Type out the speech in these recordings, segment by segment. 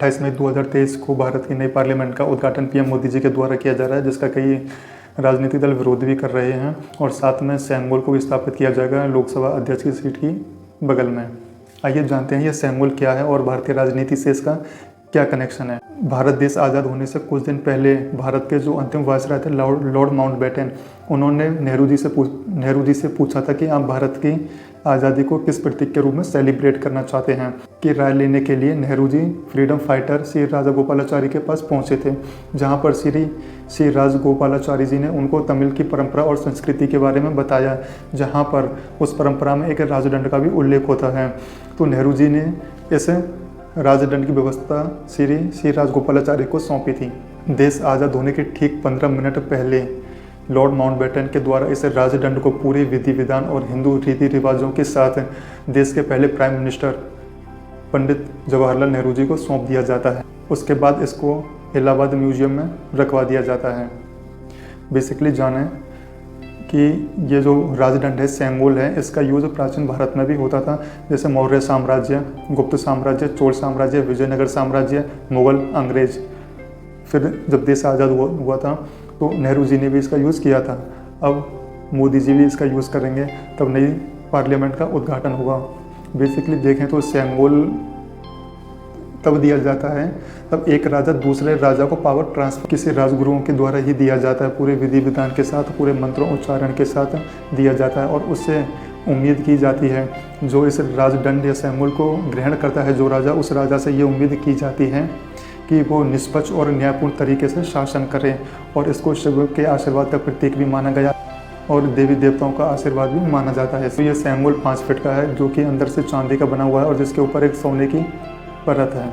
28 मई 2023 को भारत की नई पार्लियामेंट का उद्घाटन पीएम मोदी जी के द्वारा किया जा रहा है, जिसका कई राजनीतिक दल विरोध भी कर रहे हैं। और साथ में सैमुअल को भी स्थापित किया जाएगा लोकसभा अध्यक्ष की सीट की बगल में। आइए जानते हैं ये सैमुअल क्या है और भारतीय राजनीति से इसका क्या कनेक्शन है। भारत देश आज़ाद होने से कुछ दिन पहले भारत के जो अंतिम वायसराय थे लॉर्ड माउंटबेटन, उन्होंने नेहरू जी से पूछा था कि आप भारत की आज़ादी को किस प्रतीक के रूप में सेलिब्रेट करना चाहते हैं। कि राय लेने के लिए नेहरू जी फ्रीडम फाइटर श्री राजागोपालाचारी के पास पहुंचे थे, जहां पर श्री राजगोपालाचारी जी ने उनको तमिल की परंपरा और संस्कृति के बारे में बताया, जहां पर उस परंपरा में एक राजदंड का भी उल्लेख होता है। तो नेहरू जी ने इस राजदंड की व्यवस्था श्री राजगोपालाचारी को सौंपी थी। देश आज़ाद होने के ठीक 15 मिनट पहले लॉर्ड माउंटबेटन के द्वारा इस राजदंड को पूरे विधि विधान और हिंदू रीति रिवाजों के साथ देश के पहले प्राइम मिनिस्टर पंडित जवाहरलाल नेहरू जी को सौंप दिया जाता है। उसके बाद इसको इलाहाबाद म्यूजियम में रखवा दिया जाता है। बेसिकली जानें कि ये जो राजदंड है, सैमुअल है, इसका यूज़ प्राचीन भारत में भी होता था, जैसे मौर्य साम्राज्य, गुप्त साम्राज्य, चोल साम्राज्य, विजयनगर साम्राज्य, मुगल, अंग्रेज। फिर जब देश आज़ाद हुआ था तो नेहरू जी ने भी इसका यूज़ किया था। अब मोदी जी भी इसका यूज़ करेंगे, तब नई पार्लियामेंट का उद्घाटन होगा। बेसिकली देखें तो सैमुअल तब दिया जाता है तब एक राजा दूसरे राजा को पावर ट्रांसफर किसी राजगुरुओं के द्वारा ही दिया जाता है, पूरे विधि विधान के साथ, पूरे मंत्रों उच्चारण के साथ दिया जाता है। और उससे उम्मीद की जाती है, जो इस राजदंड या सैमुअल को ग्रहण करता है जो राजा, उस राजा से ये उम्मीद की जाती है कि वो निष्पक्ष और न्यायपूर्ण तरीके से शासन करें। और इसको शिव के आशीर्वाद का प्रतीक भी माना गया और देवी देवताओं का आशीर्वाद भी माना जाता है। तो ये सैमुअल 5 फीट का है, जो कि अंदर से चांदी का बना हुआ है और जिसके ऊपर एक सोने की परत है।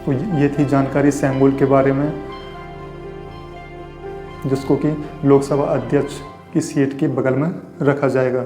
तो ये थी जानकारी सैमुअल के बारे में, जिसको कि लोकसभा अध्यक्ष की सीट के बगल में रखा जाएगा।